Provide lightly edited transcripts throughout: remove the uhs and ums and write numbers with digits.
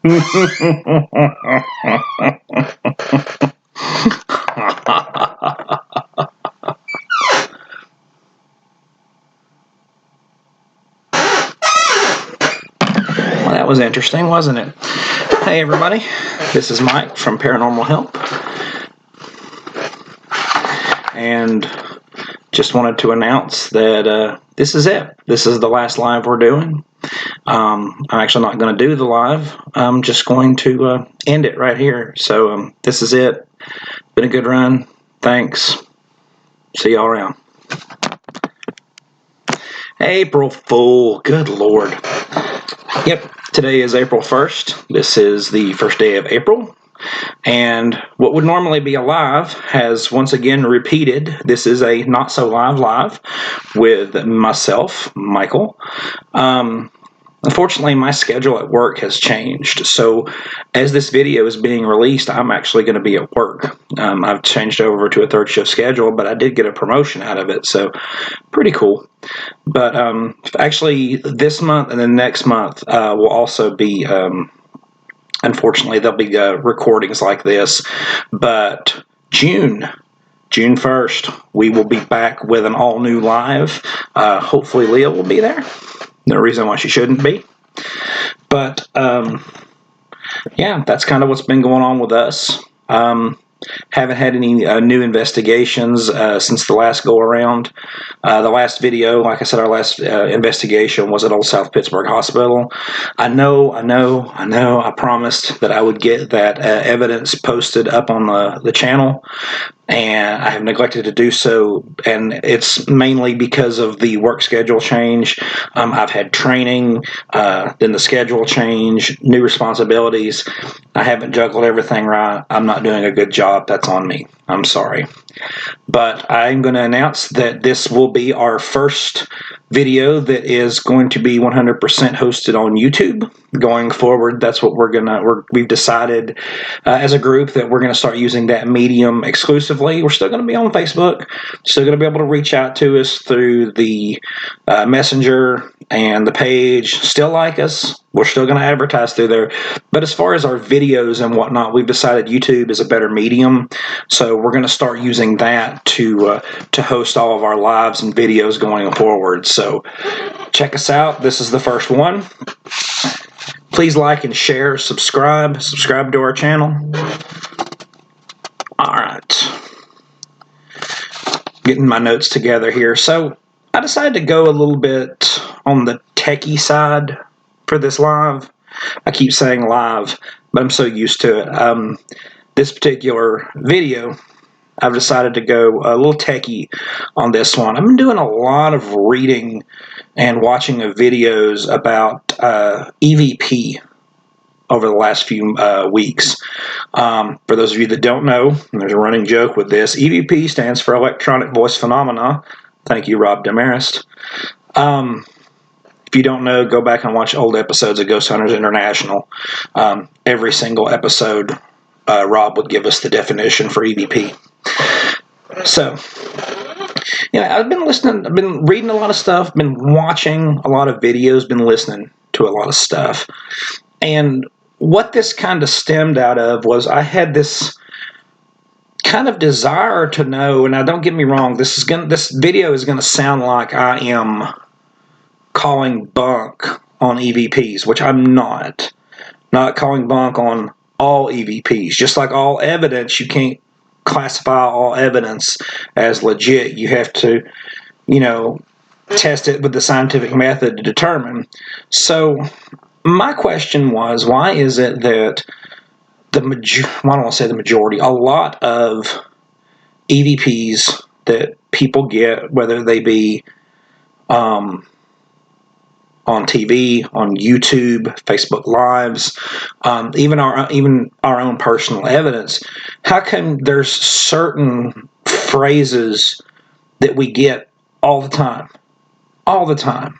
That was interesting, wasn't it? Hey everybody, this is Mike from Paranormal Help, and just wanted to announce that this is it. This is the last live we're doing. I'm actually not going to do the live. I'm just going to end it right here. So this is it. Been a good run. Thanks. See y'all around. April Fool. Good Lord. Yep. Today is April 1st. This is the first day of April. And what would normally be a live has once again repeated. This is a not so live with myself, Michael. Unfortunately, my schedule at work has changed. So as this video is being released, I'm actually going to be at work. I've changed over to a third shift schedule, but I did get a promotion out of it. So pretty cool. But actually this month and then next month will also be, unfortunately, there'll be recordings like this. But June 1st, we will be back with an all new live. Hopefully Leah will be there. No reason why she shouldn't be. But, yeah, that's kind of what's been going on with us. Haven't had any new investigations since the last go-around. The last video, like I said, our last investigation was at Old South Pittsburgh Hospital. I promised that I would get that evidence posted up on the channel, and I have neglected to do so, and it's mainly because of the work schedule change. I've had training, then the schedule change, new responsibilities. I haven't juggled everything right. I'm not doing a good job. That's on me. I'm sorry. But I'm going to announce that this will be our first video that is going to be 100% hosted on YouTube going forward. That's what we've decided as a group, that we're going to start using that medium exclusively. We're still going to be on Facebook, still going to be able to reach out to us through the messenger and the page, still like us. We're still going to advertise through there. But as far as our videos and whatnot, we've decided YouTube is a better medium. So we're going to start using that to host all of our lives and videos going forward. So check us out. This is the first one. Please like and share, subscribe to our channel. All right. Getting my notes together here. So I decided to go a little bit on the techie side for this live. I keep saying live, but I'm so used to it. This particular video, I've decided to go a little techie on this one. I've been doing a lot of reading and watching of videos about EVP over the last few weeks. For those of you that don't know, there's a running joke with this. EVP stands for Electronic Voice Phenomena. Thank you, Rob Demarest. If you don't know, go back and watch old episodes of Ghost Hunters International. Every single episode, Rob would give us the definition for EVP. So, I've been reading a lot of stuff, been watching a lot of videos, been listening to a lot of stuff. And what this kind of stemmed out of was I had this kind of desire to know, and now don't get me wrong, this video is going to sound like I am calling bunk on EVPs, which I'm not. Not calling bunk on all EVPs. Just like all evidence, you can't classify all evidence as legit. You have to, test it with the scientific method to determine. So my question was, why is it that I don't want to say the majority, a lot of EVPs that people get, whether they be on TV, on YouTube, Facebook Lives, even our own personal evidence, how come there's certain phrases that we get all the time? All the time.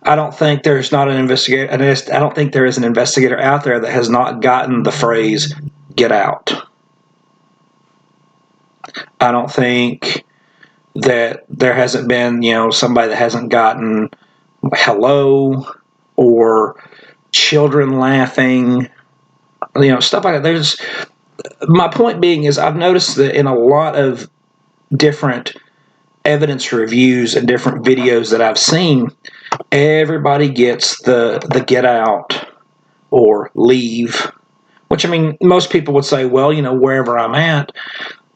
I don't think there's not an investigator. I don't think there is an investigator out there that has not gotten the phrase "get out." I don't think that there hasn't been, somebody that hasn't gotten hello, or children laughing, stuff like that. My point being is I've noticed that in a lot of different evidence reviews and different videos that I've seen, everybody gets the get out or leave, which, I mean, most people would say, well, wherever I'm at,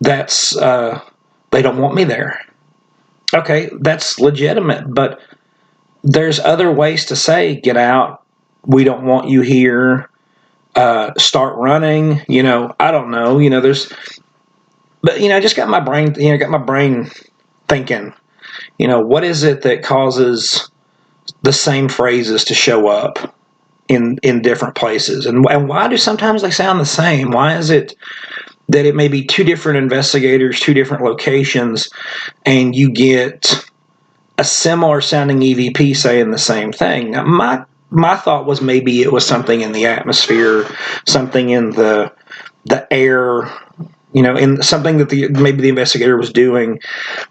that's they don't want me there. Okay, that's legitimate, but there's other ways to say, get out, we don't want you here, start running, I don't know, but I just got my brain thinking, what is it that causes the same phrases to show up in different places, and why do sometimes they sound the same? Why is it that it may be two different investigators, two different locations, and you get a similar sounding EVP saying the same thing? Now, my thought was maybe it was something in the atmosphere, something in the air, in something that maybe the investigator was doing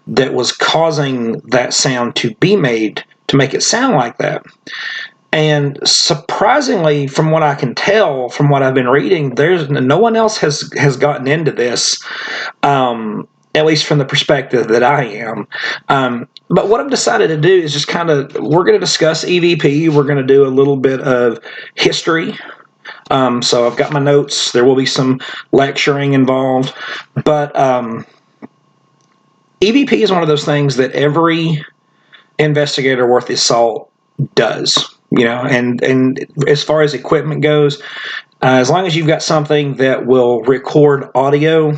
that was causing that sound to be made to make it sound like that. And surprisingly, from what I can tell, from what I've been reading, there's no one else has gotten into this, at least from the perspective that I am. But what I've decided to do is just we're going to discuss EVP. We're going to do a little bit of history. So I've got my notes. There will be some lecturing involved. But EVP is one of those things that every investigator worth his salt does. And as far as equipment goes, as long as you've got something that will record audio,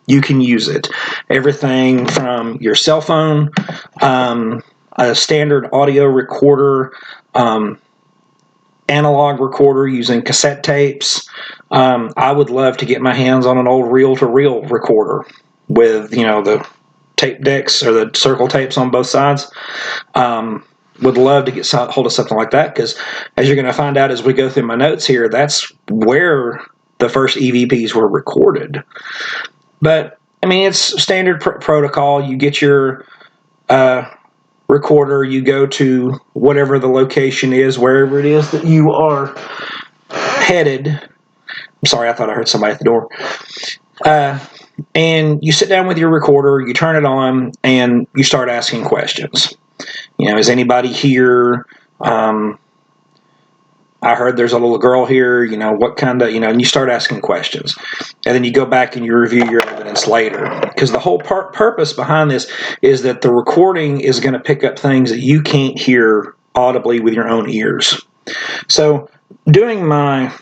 you can use it. Everything from your cell phone, a standard audio recorder, analog recorder using cassette tapes. I would love to get my hands on an old reel-to-reel recorder with, the tape decks or the circle tapes on both sides. Would love to get hold of something like that, because as you're going to find out as we go through my notes here, that's where the first EVPs were recorded. But, I mean, it's standard protocol. You get your recorder, you go to whatever the location is, wherever it is that you are headed. I'm sorry, I thought I heard somebody at the door. And you sit down with your recorder, you turn it on, and you start asking questions. Is anybody here? I heard there's a little girl here, what kind of, and you start asking questions. And then you go back and you review your evidence later. Because the whole purpose behind this is that the recording is going to pick up things that you can't hear audibly with your own ears. So, doing my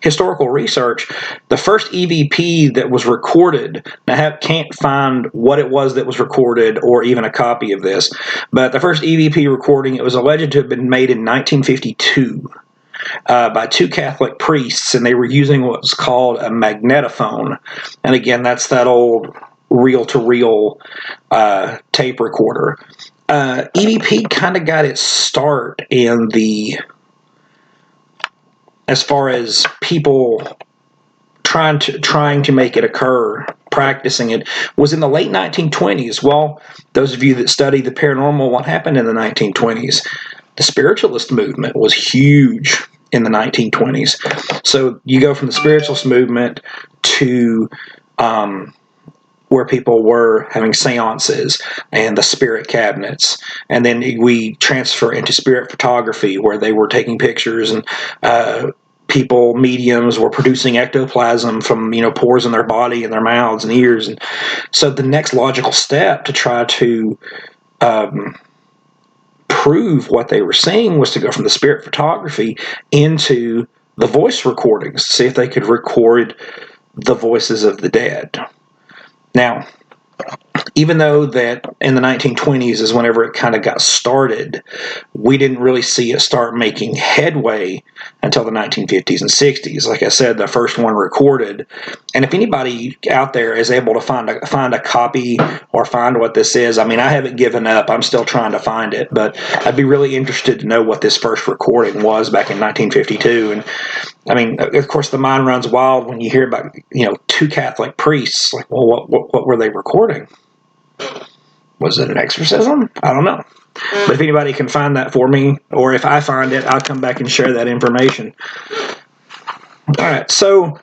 historical research, the first EVP that was recorded, I can't find what it was that was recorded or even a copy of this, but the first EVP recording, it was alleged to have been made in 1952 by two Catholic priests, and they were using what's called a magnetophone. And again, that's that old reel-to-reel tape recorder. EVP kind of got its start in as far as people trying to make it occur, practicing it, was in the late 1920s. Well, those of you that study the paranormal, what happened in the 1920s? The spiritualist movement was huge in the 1920s. So you go from the spiritualist movement to where people were having seances and the spirit cabinets. And then we transfer into spirit photography, where they were taking pictures, and mediums were producing ectoplasm from, pores in their body and their mouths and ears. And so the next logical step to try to prove what they were seeing was to go from the spirit photography into the voice recordings, see if they could record the voices of the dead. Now, even though that in the 1920s is whenever it kind of got started, we didn't really see it start making headway until the 1950s and 60s. Like I said, the first one recorded. And if anybody out there is able to find a copy or find what this is, I mean, I haven't given up. I'm still trying to find it, but I'd be really interested to know what this first recording was back in 1952. And I mean, of course, the mind runs wild when you hear about, two Catholic priests. Like, well, what were they recording? Was it an exorcism? I don't know. But if anybody can find that for me, or if I find it, I'll come back and share that information. All right, so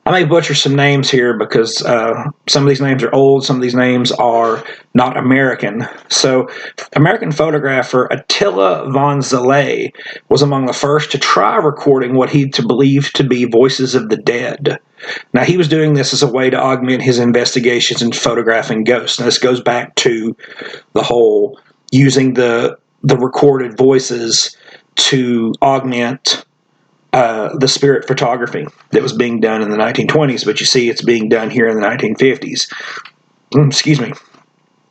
I may butcher some names here because some of these names are old, some of these names are not American. So, American photographer Attila von Zalay was among the first to try recording what he believed to be voices of the dead. Now, he was doing this as a way to augment his investigations in photographing ghosts. Now, this goes back to the whole using the recorded voices to augment the spirit photography that was being done in the 1920s, but you see it's being done here in the 1950s. Excuse me.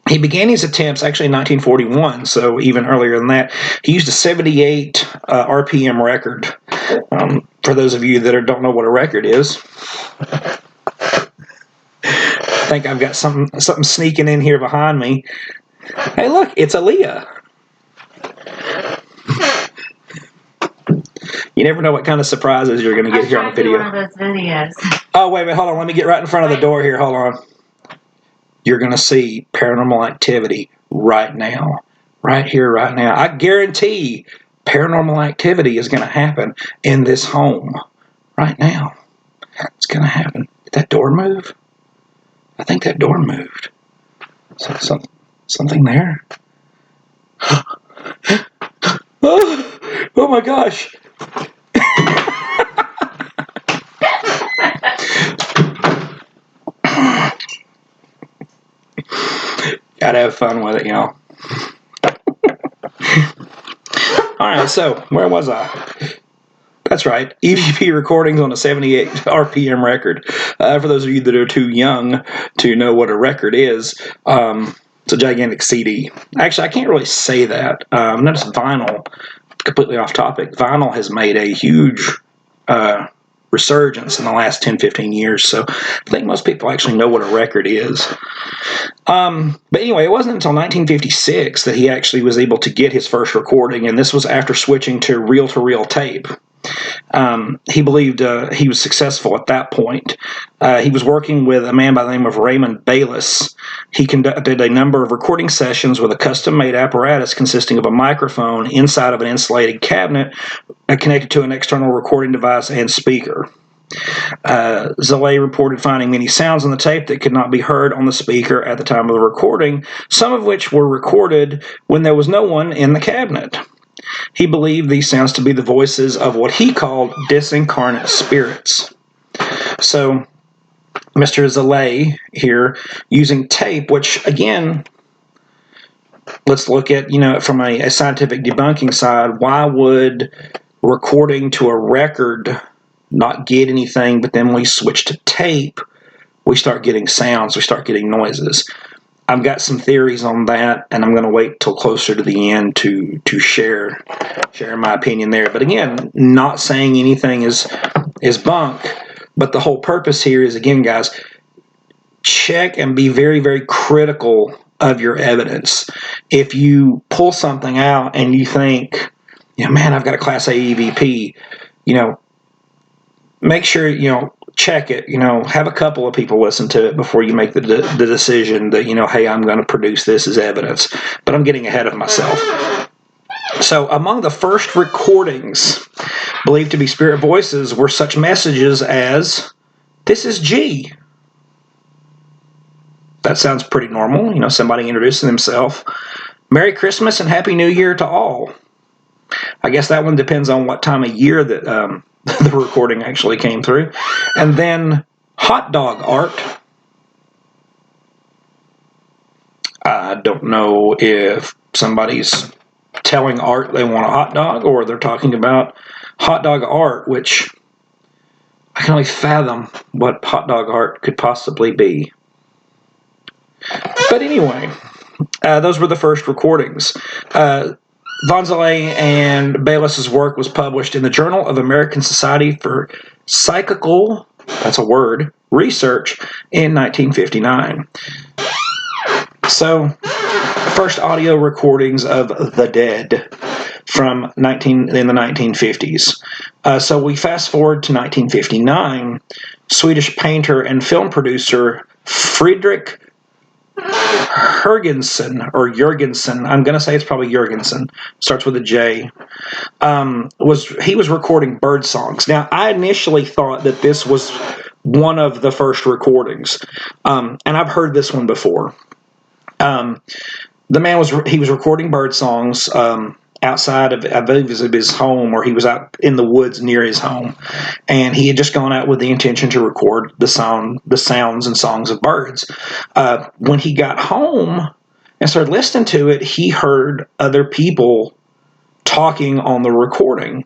He began his attempts actually in 1941, so even earlier than that. He used a 78 RPM record. For those of you that don't know what a record is, I think I've got something sneaking in here behind me. Hey, look, it's Aaliyah. You never know what kind of surprises you're going to get here on the video. One of those videos. Oh, wait, hold on. Let me get right in front of the door here. Hold on. You're going to see Paranormal Activity right now. Right here, right now. I guarantee Paranormal Activity is going to happen in this home right now. It's going to happen. Did that door move? I think that door moved. So, something there? Oh my gosh. Gotta have fun with it, you know. Alright, so where was I? That's right, EVP Recordings on a 78 RPM record. For those of you that are too young to know what a record is, it's a gigantic CD. Actually, I can't really say that. Notice vinyl, completely off topic. Vinyl has made a huge resurgence in the last 10-15 years, so I think most people actually know what a record is. But anyway, it wasn't until 1956 that he actually was able to get his first recording, and this was after switching to reel-to-reel tape. He believed he was successful at that point. He was working with a man by the name of Raymond Bayless. He conducted a number of recording sessions with a custom-made apparatus consisting of a microphone inside of an insulated cabinet connected to an external recording device and speaker. Zalay reported finding many sounds on the tape that could not be heard on the speaker at the time of the recording, some of which were recorded when there was no one in the cabinet. He believed these sounds to be the voices of what he called disincarnate spirits. So, Mr. Zalay here, using tape, which, again, let's look at, from a scientific debunking side, why would recording to a record not get anything, but then when we switch to tape, we start getting sounds, we start getting noises? I've got some theories on that, and I'm going to wait till closer to the end to share my opinion there. But again, not saying anything is bunk, but the whole purpose here is, again, guys, check and be very, very critical of your evidence. If you pull something out and you think, man, I've got a Class A EVP, make sure, check it, have a couple of people listen to it before you make the decision that, hey, I'm going to produce this as evidence. But I'm getting ahead of myself. So among the first recordings believed to be spirit voices were such messages as, "This is G." That sounds pretty normal, somebody introducing themselves. "Merry Christmas and Happy New Year to all." I guess that one depends on what time of year that the recording actually came through. And then hot dog art. I don't know if somebody's telling Art they want a hot dog, or they're talking about hot dog art, which I can only fathom what hot dog art could possibly be. But anyway, those were the first recordings. Von Zalay and Bayless's work was published in the Journal of American Society for Psychical, that's a word, Research in 1959. So, first audio recordings of the dead in the 1950s. So we fast forward to 1959. Swedish painter and film producer Friedrich Hergensen, or Jurgensen, I'm going to say it's probably Jurgensen, starts with a J, he was recording bird songs. Now, I initially thought that this was one of the first recordings, and I've heard this one before. The man was recording bird songs outside of, I believe, his home, or he was out in the woods near his home, and he had just gone out with the intention to record the sounds and songs of birds. When he got home and started listening to it, he heard other people talking on the recording,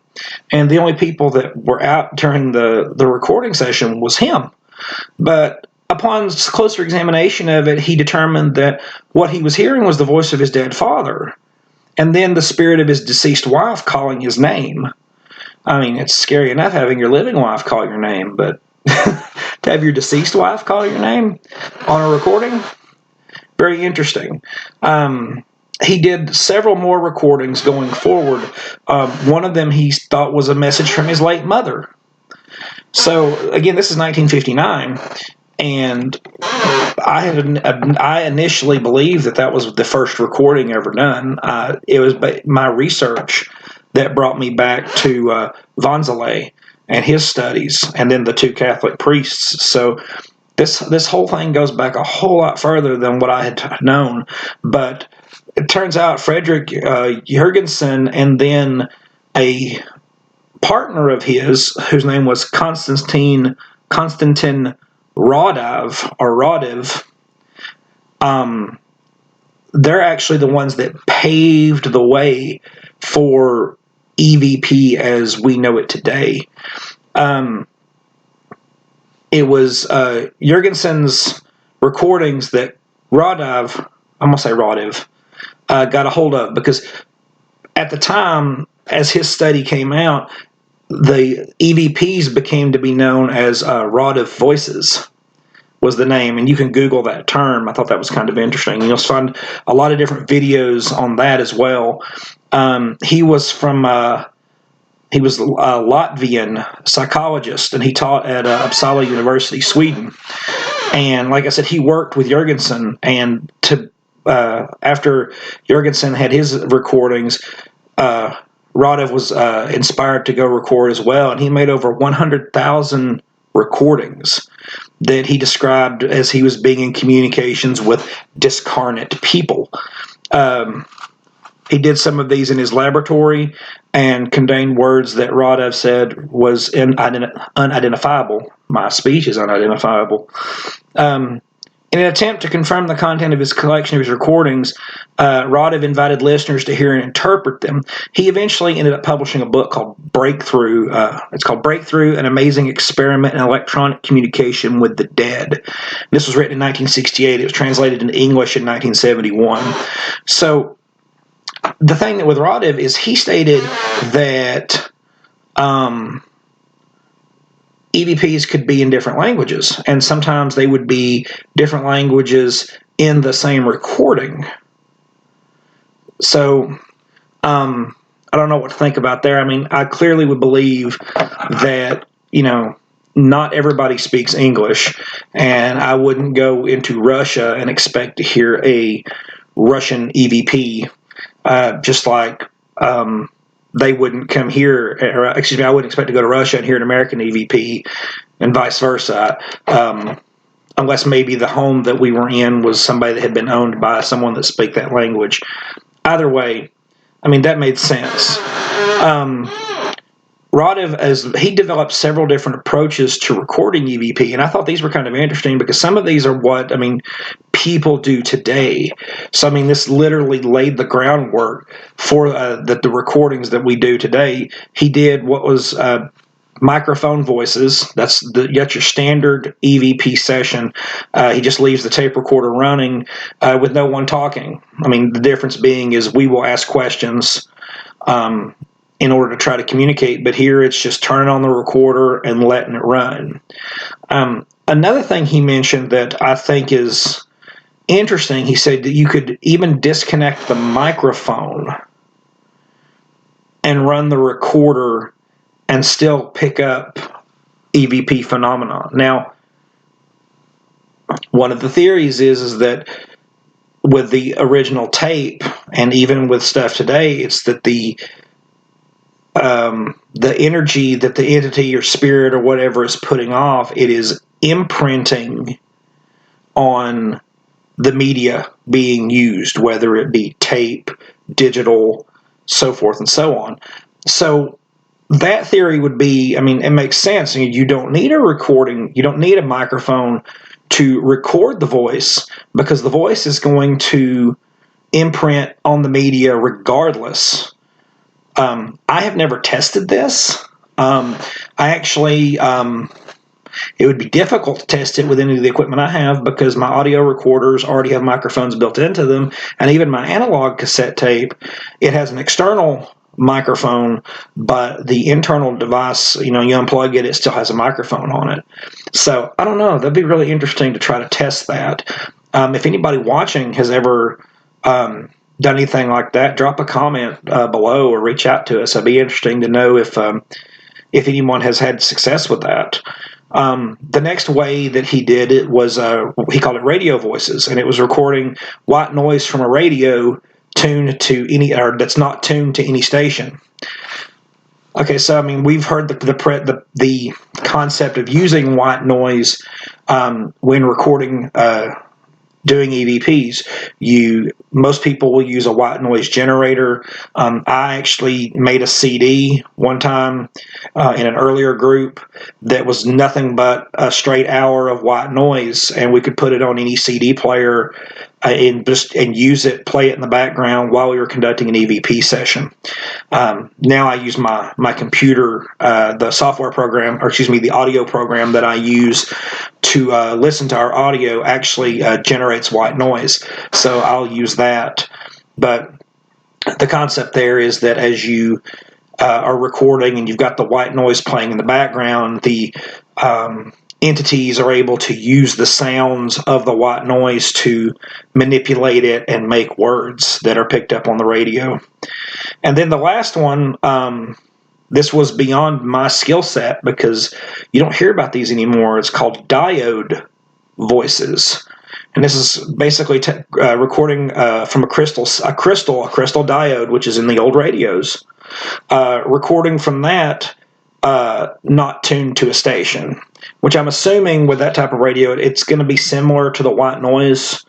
and the only people that were out during the recording session was him. But upon closer examination of it, he determined that what he was hearing was the voice of his dead father, and then the spirit of his deceased wife calling his name. I mean, it's scary enough having your living wife call your name, but to have your deceased wife call your name on a recording, very interesting. He did several more recordings going forward. One of them he thought was a message from his late mother. So, again, this is 1959, and I initially believed that was the first recording ever done. It was my research that brought me back to Vanzale and his studies, and then the two Catholic priests. So this whole thing goes back a whole lot further than what I had known. But it turns out Friedrich Hergensen, and then a partner of his, whose name was Constantin Radov, they're actually the ones that paved the way for EVP as we know it today. It was Jurgensen's recordings that Radov, I'm going to say Radov, got a hold of, because at the time, as his study came out, the EVPs became to be known as Radov voices was the name, and you can Google that term. I thought that was kind of interesting. You'll find a lot of different videos on that as well. He was a Latvian psychologist, and he taught at Uppsala University, Sweden. And like I said, he worked with Jurgensen, and after Jurgensen had his recordings, Radov was inspired to go record as well, and he made over 100,000 recordings that he described as he was being in communications with discarnate people. He did some of these in his laboratory and contained words that Radov said was unidentifiable. My speech is unidentifiable. In an attempt to confirm the content of his collection of his recordings, Radov invited listeners to hear and interpret them. He eventually ended up publishing a book called Breakthrough. It's called Breakthrough, An Amazing Experiment in Electronic Communication with the Dead. This was written in 1968. It was translated into English in 1971. So the thing with Radov is he stated that EVPs could be in different languages, and sometimes they would be different languages in the same recording. So, I don't know what to think about there. I mean, I clearly would believe that, not everybody speaks English, and I wouldn't go into Russia and expect to hear a Russian EVP, just like they wouldn't come here, I wouldn't expect to go to Russia and hear an American EVP, and vice versa, unless maybe the home that we were in was somebody that had been owned by someone that spoke that language. Either way, I mean, that made sense. Radov, he developed several different approaches to recording EVP, and I thought these were kind of interesting because some of these are what, people do today. So, this literally laid the groundwork for the recordings that we do today. He did what was microphone voices. That's your standard EVP session. He just leaves the tape recorder running with no one talking. The difference being is we will ask questions in order to try to communicate, but here it's just turning on the recorder and letting it run. Another thing he mentioned that I think is interesting, he said that you could even disconnect the microphone and run the recorder and still pick up EVP phenomena. Now, one of the theories is that with the original tape, and even with stuff today, it's that the energy that the entity or spirit or whatever is putting off, it is imprinting on the media being used, whether it be tape, digital, so forth and so on. So that theory would be, I mean, it makes sense. I mean, you don't need a recording, you don't need a microphone to record the voice, because the voice is going to imprint on the media regardless. I have never tested this. I actually, it would be difficult to test it with any of the equipment I have, because my audio recorders already have microphones built into them, and even my analog cassette tape, it has an external microphone, but the internal device, you unplug it, it still has a microphone on it. So I don't know. That'd be really interesting to try to test that. If anybody watching has ever done anything like that, drop a comment below or reach out to us. It'd be interesting to know if anyone has had success with that. The next way that he did it was he called it radio voices, and it was recording white noise from a radio tuned to any, or that's not tuned to any station. Okay, so I mean, we've heard the concept of using white noise when recording, doing EVPs. Most people will use a white noise generator. I actually made a CD one time in an earlier group that was nothing but a straight hour of white noise, and we could put it on any CD player and use it, play it in the background while we were conducting an EVP session. Now I use my computer, the software program, or excuse me, the audio program that I use to listen to our audio actually generates white noise. So I'll use that. But the concept there is that as you are recording and you've got the white noise playing in the background, the entities are able to use the sounds of the white noise to manipulate it and make words that are picked up on the radio. And then the last one, this was beyond my skill set because you don't hear about these anymore. It's called diode voices. And this is basically recording from a crystal diode, which is in the old radios. Recording from that, not tuned to a station, which I'm assuming with that type of radio, it's going to be similar to the white noise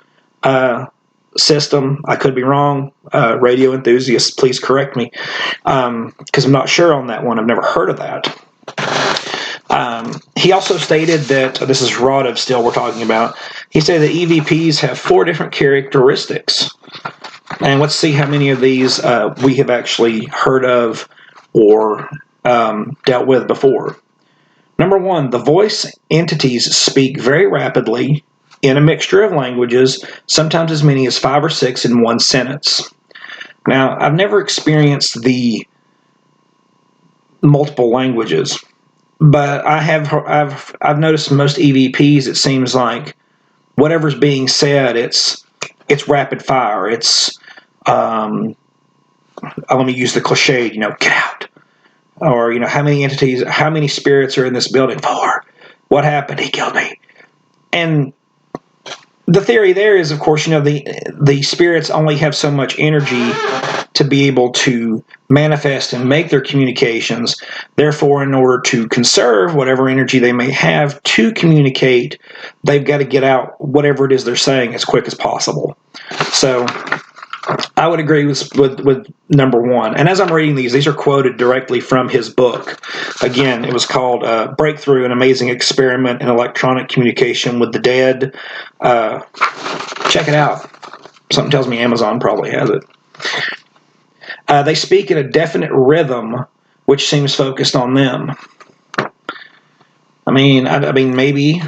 system. I could be wrong. Radio enthusiasts, please correct me, because I'm not sure on that one. I've never heard of that. He also stated that, this is Radov still we're talking about, he said that EVPs have 4 different characteristics. And let's see how many of these we have actually heard of or dealt with before. Number 1, the voice entities speak very rapidly in a mixture of languages, sometimes as many as 5 or 6 in one sentence. Now, I've never experienced the multiple languages, but I've noticed most EVPs, it seems like whatever's being said, it's rapid fire. It's let me use the cliche, get out. Or, how many entities, how many spirits are in this building? 4. What happened? He killed me. And the theory there is, of course, the spirits only have so much energy to be able to manifest and make their communications. Therefore, in order to conserve whatever energy they may have to communicate, they've got to get out whatever it is they're saying as quick as possible. So I would agree with number 1. And as I'm reading these are quoted directly from his book. Again, it was called Breakthrough, an Amazing Experiment in Electronic Communication with the Dead. Check it out. Something tells me Amazon probably has it. They speak in a definite rhythm, which seems focused on them. I mean, maybe.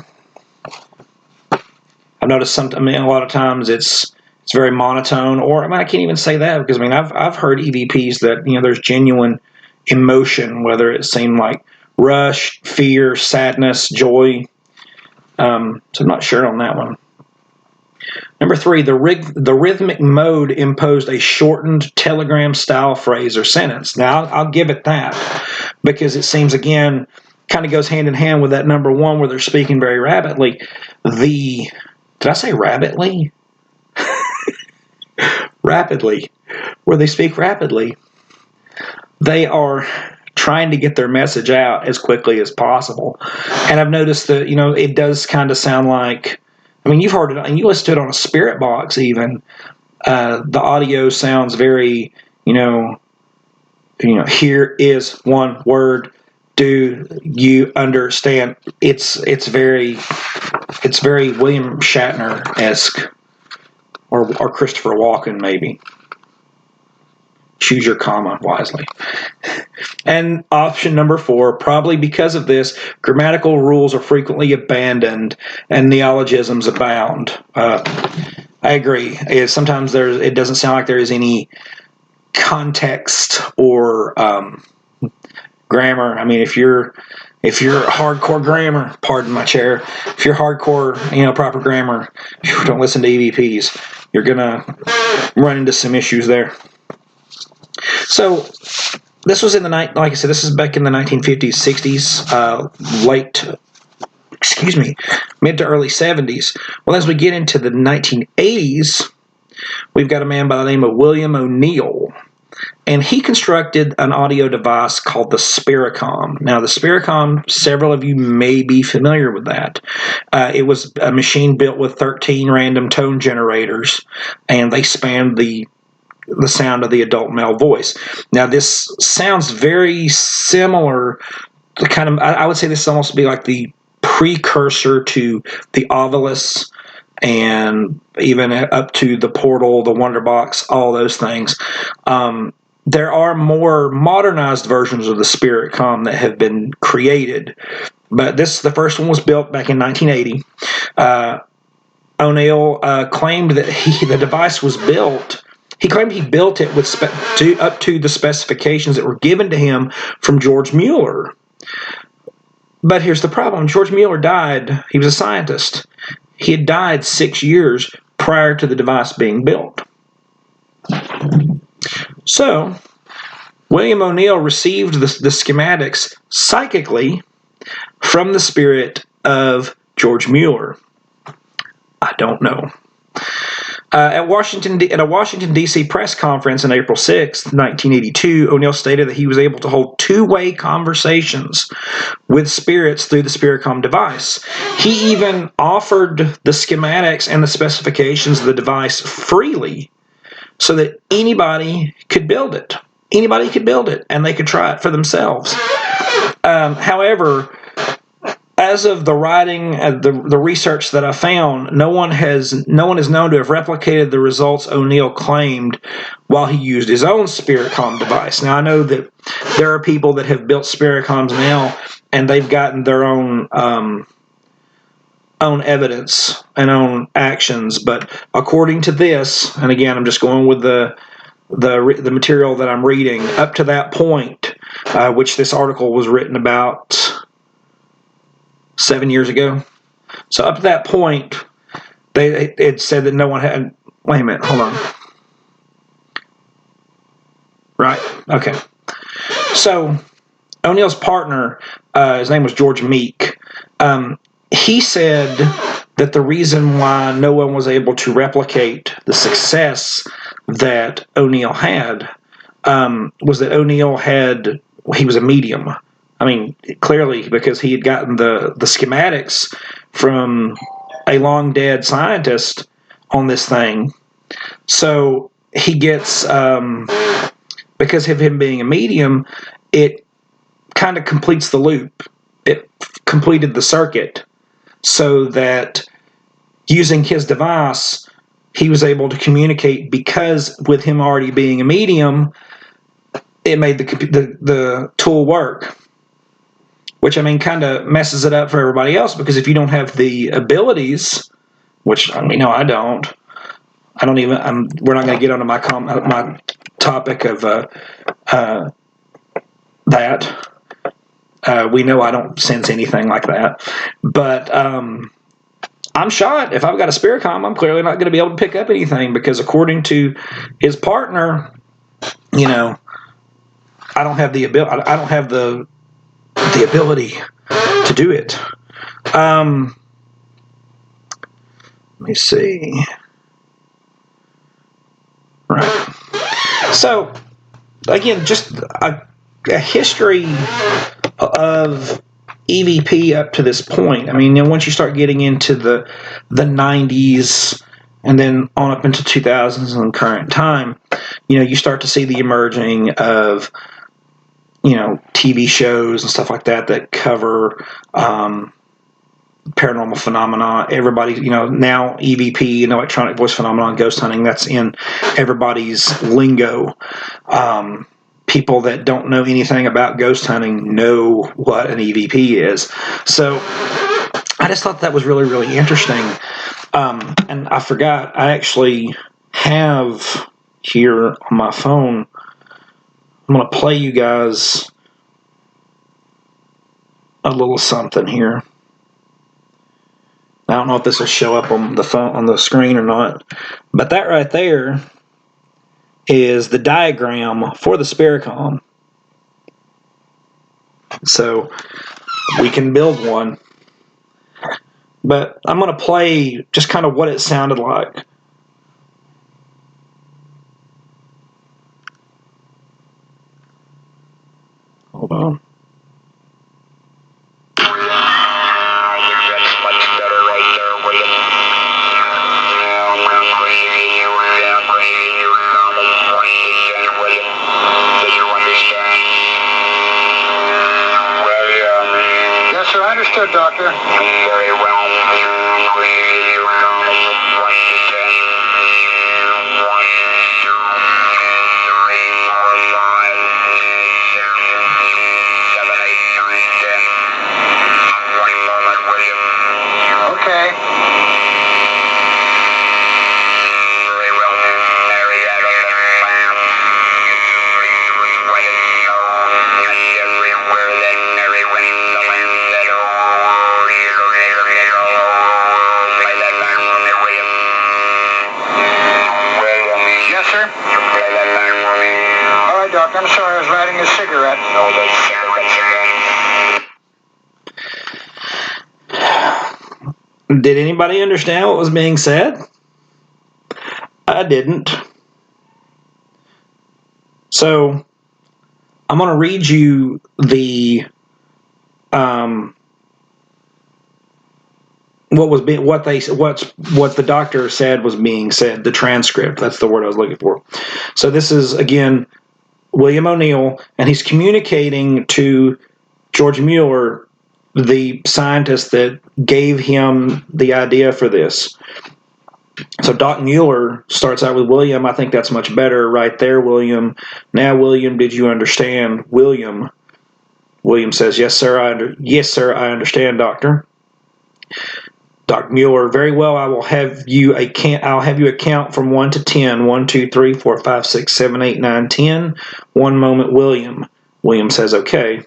I've noticed a lot of times it's very monotone, or I can't even say that because I've heard EVPs that there's genuine emotion, whether it seemed like rush, fear, sadness, joy. So I'm not sure on that one. Number 3, the rhythmic mode imposed a shortened telegram-style phrase or sentence. Now, I'll give it that because it seems, again, kind of goes hand in hand with that number 1 where they're speaking very rapidly. Did I say rapidly? rapidly, where they speak rapidly. They are trying to get their message out as quickly as possible. And I've noticed that, it does kind of sound like, you've heard it, and you listen to it on a spirit box even. The audio sounds very, here is one word. Do you understand? It's very William Shatner-esque, or Christopher Walken maybe. Choose your comma wisely. And option number 4, probably because of this, grammatical rules are frequently abandoned and neologisms abound. I agree. Sometimes it doesn't sound like there is any context or grammar. If you're hardcore grammar, pardon my chair, if you're hardcore, proper grammar, don't listen to EVPs. You're gonna run into some issues there. So this was like I said, this is back in the 1950s, 60s, mid to early 70s. Well, as we get into the 1980s, we've got a man by the name of William ONeils, and he constructed an audio device called the SpiritCom. Now, the SpiritCom, several of you may be familiar with that. It was a machine built with 13 random tone generators, and they spanned the sound of the adult male voice. Now, this sounds very similar to I would say this almost be like the precursor to the Ovilus, and even up to the Portal, the Wonderbox, all those things. There are more modernized versions of the SpiritCom that have been created, but the first one was built back in 1980. ONeils claimed that the device was built. He claimed he built it with up to the specifications that were given to him from George Mueller. But here's the problem. George Mueller died. He was a scientist. He had died 6 years prior to the device being built. So, William ONeils received the schematics psychically from the spirit of George Mueller. I don't know. At a Washington, D.C. press conference on April 6, 1982, ONeils stated that he was able to hold two-way conversations with spirits through the SpiritCom device. He even offered the schematics and the specifications of the device freely so that anybody could build it. Anybody could build it, and they could try it for themselves. However, as of the writing, the research that I found, no one is known to have replicated the results ONeils claimed while he used his own SpiritCom device. Now, I know that there are people that have built SpiritComs now, and they've gotten their own evidence and own actions. But according to this, and again, I'm just going with the material that I'm reading up to that point, which this article was written about 7 years ago. So up to that point, it said that no one had. Wait a minute, hold on. Right, okay. So ONeils' partner, his name was George Meek. He said that the reason why no one was able to replicate the success that ONeils had was that he was a medium. Clearly, because he had gotten the schematics from a long dead scientist on this thing. So he gets, because of him being a medium, it kind of completes the loop. It completed the circuit so that using his device, he was able to communicate, because with him already being a medium, it made the tool work. Which, kind of messes it up for everybody else, because if you don't have the abilities, which, I don't. We're not going to get onto my topic of that. We know I don't sense anything like that. But I'm shot. If I've got a SpiritCom, I'm clearly not going to be able to pick up anything, because according to his partner, I don't have the ability. I don't have the ability to do it. Let me see. Right. So, again, just a history of EVP up to this point. I mean, once you start getting into the 90s and then on up into 2000s and current time, you start to see the emerging of, TV shows and stuff like that cover paranormal phenomena. Everybody, now EVP, electronic voice phenomenon, ghost hunting, that's in everybody's lingo. People that don't know anything about ghost hunting know what an EVP is. So I just thought that was really, really interesting. And I forgot, I actually have here on my phone, I'm going to play you guys a little something here. I don't know if this will show up on the phone, on the screen or not, but that right there is the diagram for the SpiritCom. So we can build one, but I'm going to play just kind of what it sounded like. Hold on. Understood, Doctor. Very well. Okay. Doc, I'm sorry, I was lighting a cigarette. No, those cigarettes again. Did anybody understand what was being said? I didn't. So, I'm going to read you the what the doctor said was being said. The transcript. That's the word I was looking for. So this is again William ONeil, and he's communicating to George Mueller, the scientist that gave him the idea for this. So Doc Mueller starts out with William. I think that's much better right there, William. Now, William, did you understand? William says, "Yes, sir. Yes, sir. I understand, Doctor." Doc Mueller, very well. I'll have you count from 1 to 10. 1, 2, 3, 4, 5, 6, 7, 8, 9, 10. One moment, William. William says, "Okay."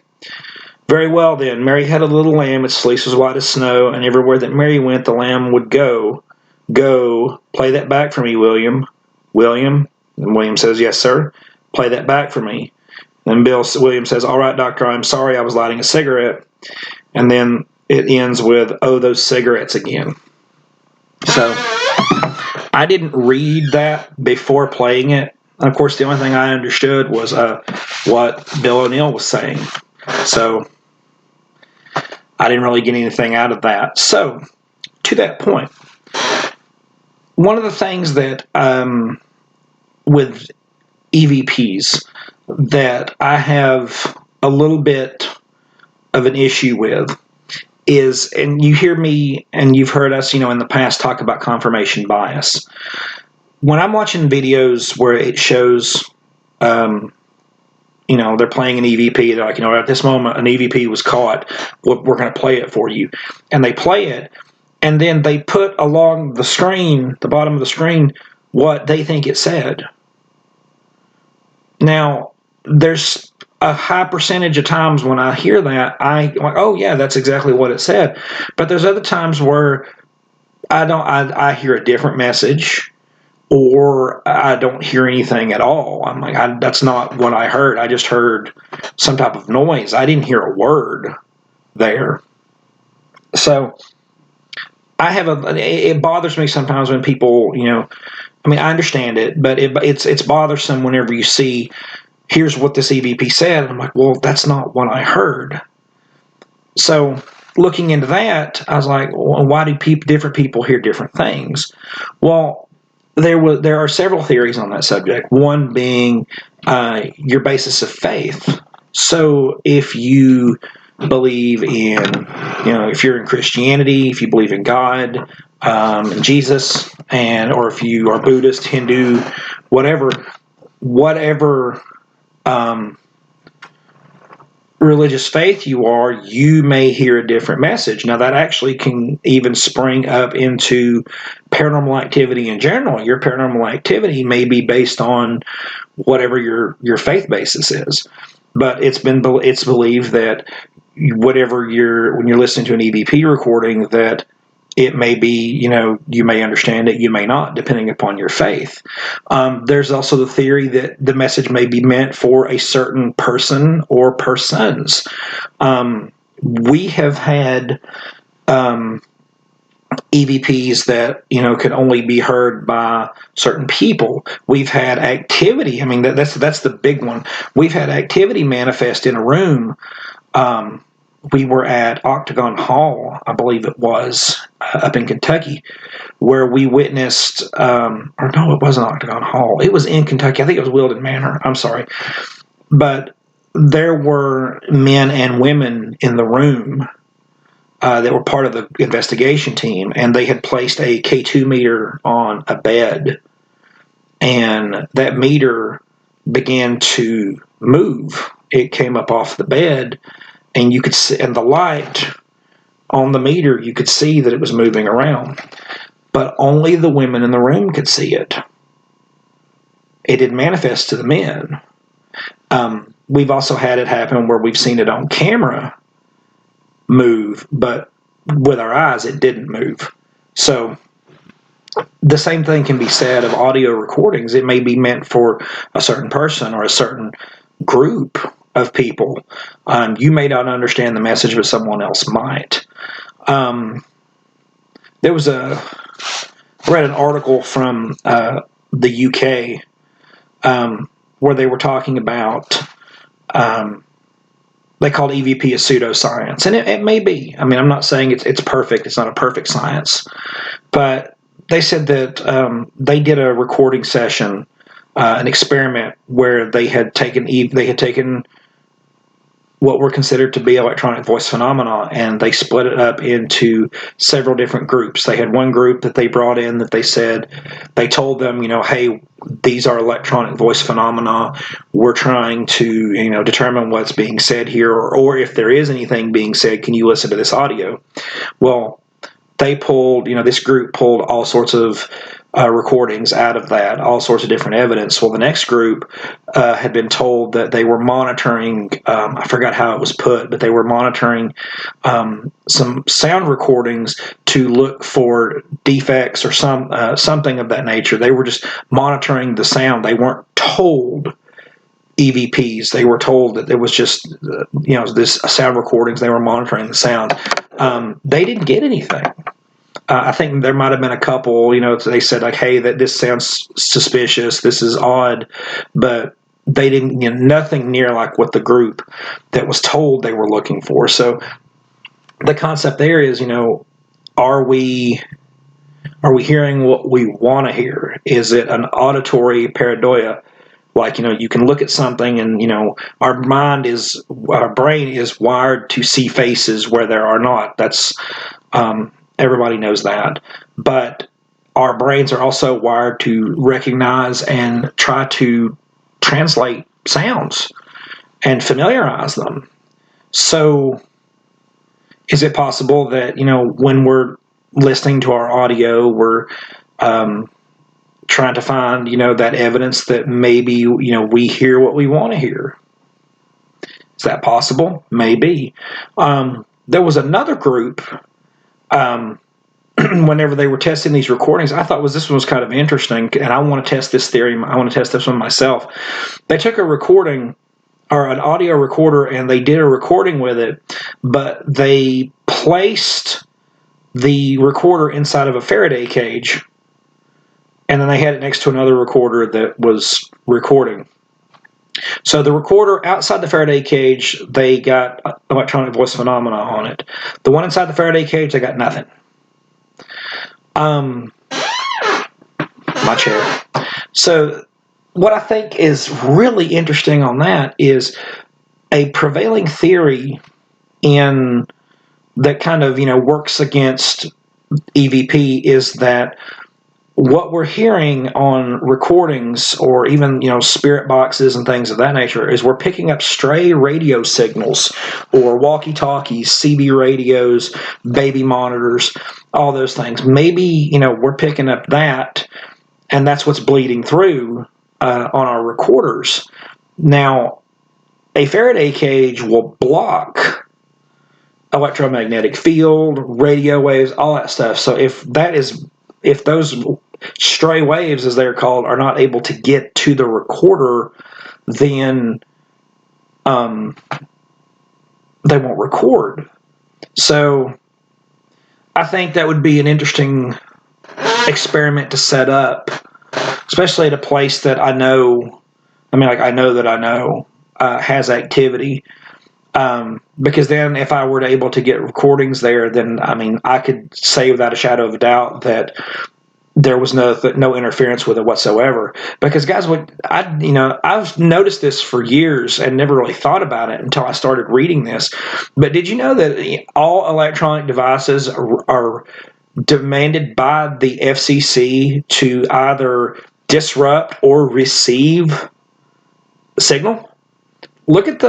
Very well, then. Mary had a little lamb. Its fleece was white as snow, and everywhere that Mary went, the lamb would go. Go. Play that back for me, William. William. And William says, "Yes, sir." Play that back for me. And William says, "All right, Doctor, I'm sorry, I was lighting a cigarette." And then it ends with, "Oh, those cigarettes again." So I didn't read that before playing it. And of course, the only thing I understood was what Bill ONeil was saying. So I didn't really get anything out of that. So to that point, one of the things that with EVPs that I have a little bit of an issue with is, and you hear me and you've heard us, in the past talk about confirmation bias. When I'm watching videos where it shows, they're playing an EVP, they're like, at this moment an EVP was caught, we're going to play it for you. And they play it, and then they put along the screen, the bottom of the screen, what they think it said. Now, there's a high percentage of times when I hear that, I'm like, oh yeah, that's exactly what it said. But there's other times where I hear a different message, or I don't hear anything at all. I'm like, that's not what I heard. I just heard some type of noise. I didn't hear a word there. So it bothers me sometimes when people, I mean, I understand it, but it's bothersome whenever you see, here's what this EVP said. And I'm like, well, that's not what I heard. So looking into that, I was like, well, why do different people hear different things? Well, there are several theories on that subject. One being your basis of faith. So if you believe in, if you're in Christianity, if you believe in God, and Jesus, or if you are Buddhist, Hindu, whatever religious faith you are, you may hear a different message. Now, that actually can even spring up into paranormal activity in general. Your paranormal activity may be based on whatever your faith basis is. But it's believed that when you're listening to an EVP recording, that it may be, you may understand it, you may not, depending upon your faith. There's also the theory that the message may be meant for a certain person or persons. We have had EVPs that, could only be heard by certain people. We've had activity. I mean, that's the big one. We've had activity manifest in a room. We were at Octagon Hall, I believe it was, up in Kentucky, where we witnessed, or no, it wasn't Octagon Hall. It was in Kentucky. I think it was Wilden Manor. I'm sorry. But there were men and women in the room that were part of the investigation team, and they had placed a K2 meter on a bed, and that meter began to move. It came up off the bed, and you could see, and the light on the meter, you could see that it was moving around, but only the women in the room could see it. It didn't manifest to the men. We've also had it happen where we've seen it on camera move, but with our eyes, it didn't move. So the same thing can be said of audio recordings. It may be meant for a certain person or a certain group of people. You may not understand the message, but someone else might. There was read an article from the UK where they were talking about, they called EVP of Pseudoscience, and it may be. I mean, I'm not saying it's perfect. It's not a perfect science, but they said that they did a recording session, an experiment where they had taken what were considered to be electronic voice phenomena, and they split it up into several different groups. They had one group that they brought in that they told them, hey, these are electronic voice phenomena. We're trying to, determine what's being said here, or if there is anything being said, can you listen to this audio? Well, they pulled, this group pulled all sorts of recordings out of that, all sorts of different evidence. Well, the next group had been told that they were monitoring, I forgot how it was put, but they were monitoring some sound recordings to look for defects or something of that nature. They were just monitoring the sound. They weren't told EVPs. They were told that there was just, this sound recordings. They were monitoring the sound. They didn't get anything. I think there might have been a couple, they said like, hey, that this sounds suspicious. This is odd, but they didn't, nothing near like what the group that was told they were looking for. So the concept there is, are we hearing what we want to hear? Is it an auditory pareidoia? Like, you can look at something and, our brain is wired to see faces where there are not. That's, everybody knows that. But our brains are also wired to recognize and try to translate sounds and familiarize them. So is it possible that, when we're listening to our audio, we're trying to find, that evidence that maybe, we hear what we want to hear? Is that possible? Maybe. There was another group, whenever they were testing these recordings, I thought this one was kind of interesting, and I want to test this theory. I want to test this one myself. They took a recording, or an audio recorder, and they did a recording with it, but they placed the recorder inside of a Faraday cage, and then they had it next to another recorder that was recording. So the recorder outside the Faraday cage, they got electronic voice phenomena on it. The one inside the Faraday cage, they got nothing. My chair. So what I think is really interesting on that is a prevailing theory in that kind of, works against EVP is that what we're hearing on recordings or even, spirit boxes and things of that nature is we're picking up stray radio signals or walkie-talkies, CB radios, baby monitors, all those things. Maybe, we're picking up that, and that's what's bleeding through on our recorders. Now, a Faraday cage will block electromagnetic field, radio waves, all that stuff. So if those stray waves, as they're called, are not able to get to the recorder, then they won't record. So I think that would be an interesting experiment to set up, especially at a place that I know has activity. Because then if I were to able to get recordings there, then I could say without a shadow of a doubt that there was no interference with it whatsoever. Because guys, I've noticed this for years and never really thought about it until I started reading this. But did you know that all electronic devices are demanded by the FCC to either disrupt or receive signal? Look at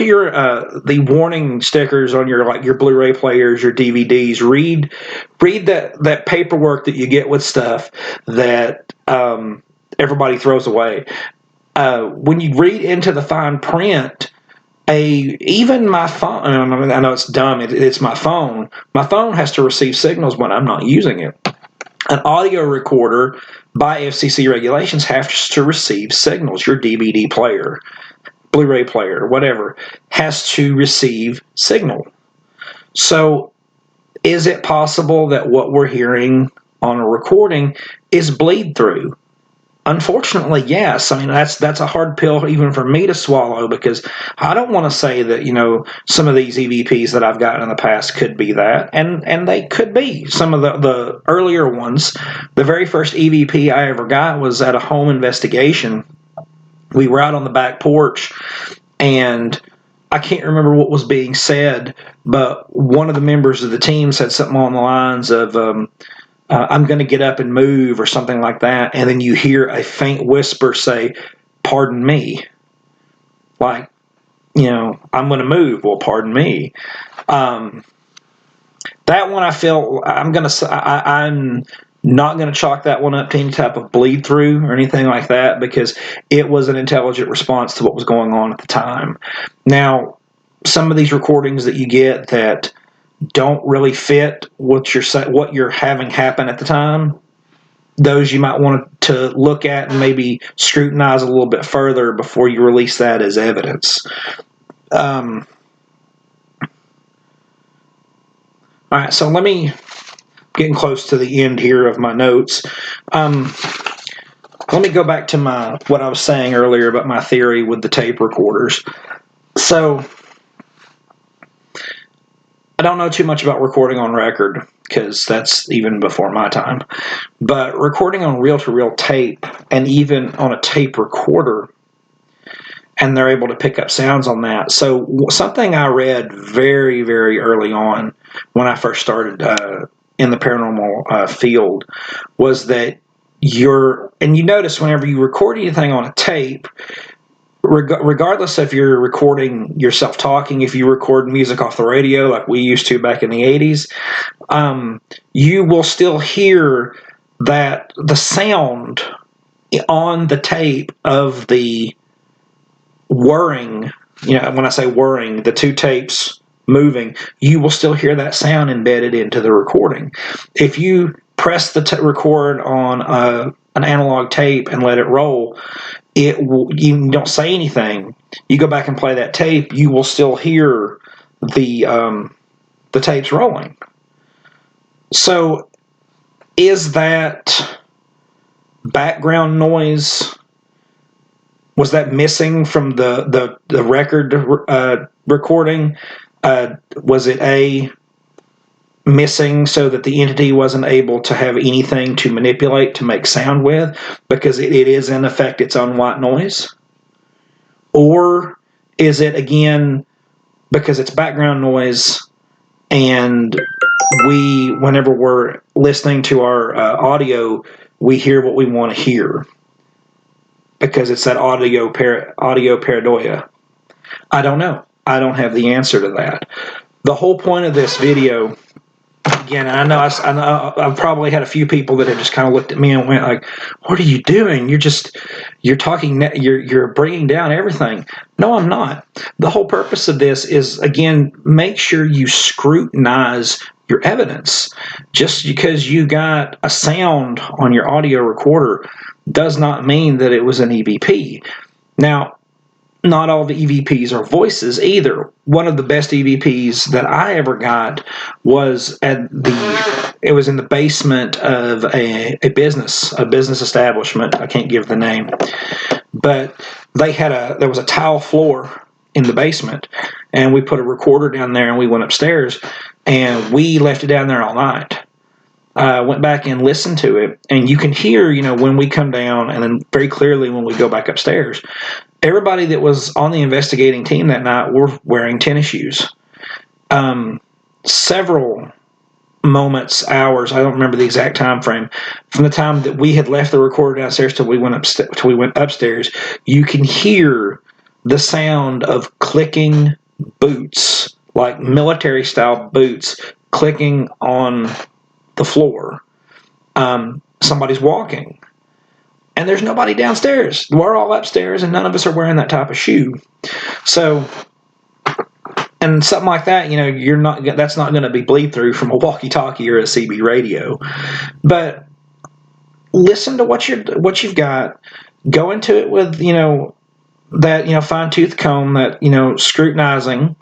your the warning stickers on your Blu-ray players, your DVDs. Read that paperwork that you get with stuff that everybody throws away. When you read into the fine print, even my phone. I know it's dumb. It's my phone. My phone has to receive signals when I'm not using it. An audio recorder, by FCC regulations, has to receive signals. Your DVD player, Blu-ray player, whatever, has to receive signal. So is it possible that what we're hearing on a recording is bleed through? Unfortunately, yes. That's a hard pill even for me to swallow, because I don't want to say that, some of these EVPs that I've gotten in the past could be that, and they could be. Some of the earlier ones, the very first EVP I ever got was at a home investigation. We were out on the back porch, and I can't remember what was being said, but one of the members of the team said something along the lines of, I'm going to get up and move, or something like that, and then you hear a faint whisper say, "Pardon me." Like, I'm going to move. Well, pardon me. That one I feel I'm not going to chalk that one up to any type of bleed through or anything like that, because it was an intelligent response to what was going on at the time. Now, some of these recordings that you get that don't really fit what you're having happen at the time, those you might want to look at and maybe scrutinize a little bit further before you release that as evidence. All right, so let me getting close to the end here of my notes. Let me go back to what I was saying earlier about my theory with the tape recorders. So I don't know too much about recording on record, because that's even before my time. But recording on reel-to-reel tape, and even on a tape recorder, and they're able to pick up sounds on that. So something I read very, very early on when I first started in the paranormal field was that and you notice whenever you record anything on a tape, regardless if you're recording yourself talking, if you record music off the radio like we used to back in the 80s, you will still hear that the sound on the tape of the whirring, when I say whirring, the two tapes moving, you will still hear that sound embedded into the recording. If you press the record on an analog tape and let it roll, you don't say anything. You go back and play that tape, you will still hear the tapes rolling. So is that background noise, was that missing from the record recording? Was it A, missing so that the entity wasn't able to have anything to manipulate to make sound with, because it is in effect its own white noise? Or is it, again, because it's background noise and whenever we're listening to our audio, we hear what we want to hear because it's that audio pareidolia? I don't know. I don't have the answer to that. The whole point of this video, again, I know I've probably had a few people that have just kind of looked at me and went like, "What are you doing? You're talking, you're bringing down everything." No, I'm not. The whole purpose of this is, again, make sure you scrutinize your evidence. Just because you got a sound on your audio recorder does not mean that it was an EVP. Now, not all the EVPs are voices either. One of the best EVPs that I ever got was it was in the basement of a business establishment. I can't give the name, but there was a tile floor in the basement, and we put a recorder down there, and we went upstairs, and we left it down there all night. Went back and listened to it, and you can hear, when we come down, and then very clearly when we go back upstairs, everybody that was on the investigating team that night were wearing tennis shoes. Several moments, hours, I don't remember the exact time frame, from the time that we had left the recorder downstairs till we went upstairs, you can hear the sound of clicking boots, like military-style boots, clicking on the floor. Somebody's walking. And there's nobody downstairs. We're all upstairs, and none of us are wearing that type of shoe. So, and something like that, that's not going to be bleed through from a walkie-talkie or a CB radio. But listen to what you've got. Go into it with that fine-tooth comb, that scrutinizing.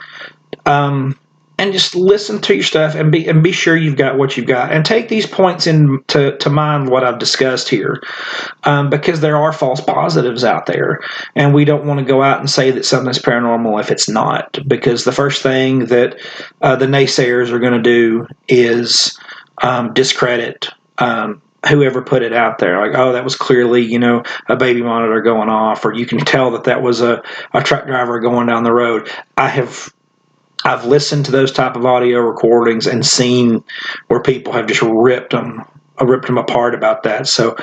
And just listen to your stuff and be sure you've got what you've got. And take these points to mind what I've discussed here, because there are false positives out there. And we don't want to go out and say that something's paranormal if it's not. Because the first thing that the naysayers are going to do is discredit whoever put it out there. Like, oh, that was clearly, a baby monitor going off. Or you can tell that was a truck driver going down the road. I've listened to those type of audio recordings and seen where people have just ripped them apart about that. So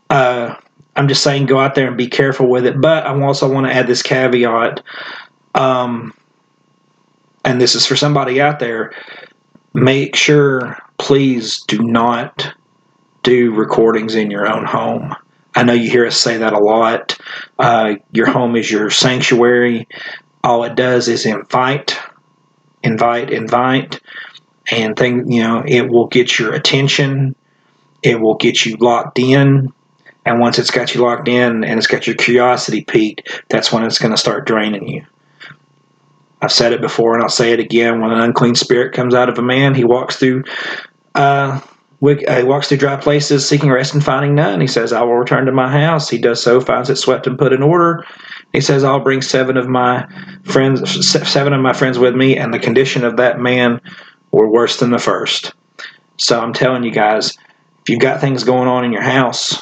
I'm just saying, go out there and be careful with it. But I also want to add this caveat, and this is for somebody out there: make sure, please, do not do recordings in your own home. I know you hear us say that a lot. Your home is your sanctuary. All it does is invite, and it will get your attention. It will get you locked in. And once it's got you locked in and it's got your curiosity piqued, that's when it's going to start draining you. I've said it before and I'll say it again. When an unclean spirit comes out of a man, he walks through dry places seeking rest and finding none. He says, I will return to my house. He does so, finds it swept and put in order. He says, I'll bring seven of my friends with me, and the condition of that man were worse than the first. So I'm telling you guys, if you've got things going on in your house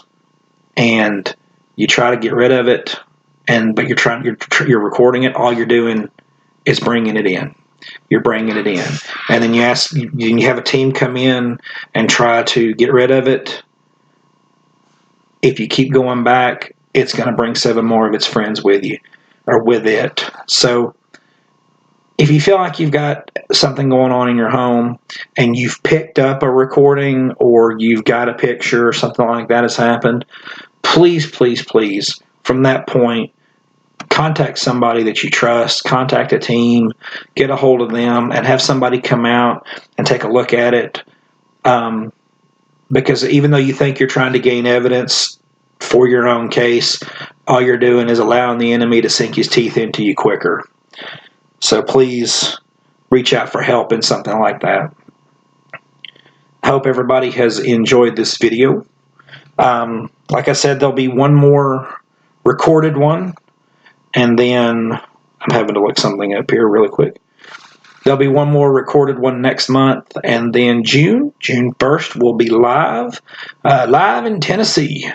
and you try to get rid of it, but you're recording it, all you're doing is bringing it in. You're bringing it in. And then you have a team come in and try to get rid of it. If you keep going back, it's going to bring seven more of its friends with you, or with it. So if you feel like you've got something going on in your home and you've picked up a recording or you've got a picture or something like that has happened, please, please, please, from that point, contact somebody that you trust, contact a team, get a hold of them, and have somebody come out and take a look at it. Because even though you think you're trying to gain evidence for your own case, all you're doing is allowing the enemy to sink his teeth into you quicker. So please reach out for help in something like that. I hope everybody has enjoyed this video. Like I said, there'll be one more recorded one, and then I'm having to look something up here really quick. There'll be one more recorded one next month, and then June 1st, we'll be live in Tennessee.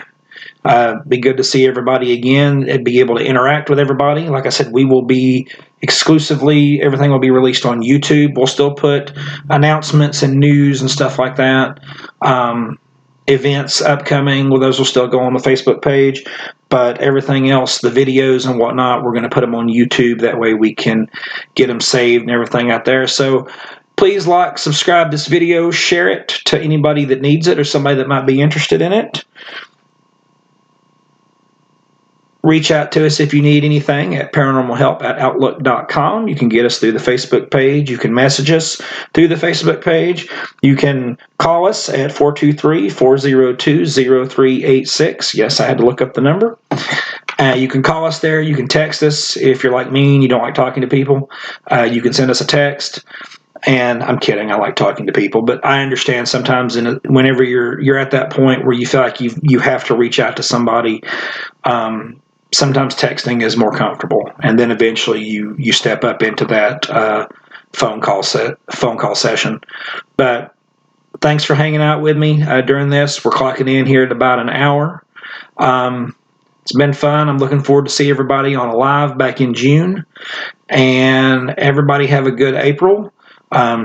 Be good to see everybody again and be able to interact with everybody. Like I said, we will be exclusively, everything will be released on YouTube. We'll still put announcements and news and stuff like that. Events upcoming, well, those will still go on the Facebook page, but everything else, the videos and whatnot, we're going to put them on YouTube. That way we can get them saved and everything out there. So please like, subscribe this video, share it to anybody that needs it or somebody that might be interested in it. Reach out to us if you need anything at paranormalhelp@outlook.com. You can get us through the Facebook page. You can message us through the Facebook page. You can call us at 423-402-0386. Yes, I had to look up the number. You can call us there. You can text us if you're like me and you don't like talking to people. You can send us a text. And I'm kidding. I like talking to people, but I understand sometimes whenever you're at that point where you feel like you have to reach out to somebody. Sometimes texting is more comfortable, and then eventually you step up into that phone call session. But thanks for hanging out with me during this. We're clocking in here at about an hour. It's been fun. I'm looking forward to see everybody on a live back in June, and everybody have a good April.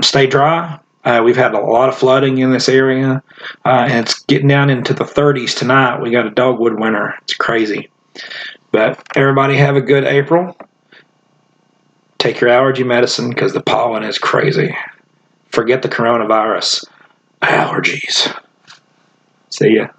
Stay dry. We've had a lot of flooding in this area, and it's getting down into the 30s tonight. We got a dogwood winter. It's crazy. But everybody have a good April. Take your allergy medicine because the pollen is crazy. Forget the coronavirus. Allergies. See ya.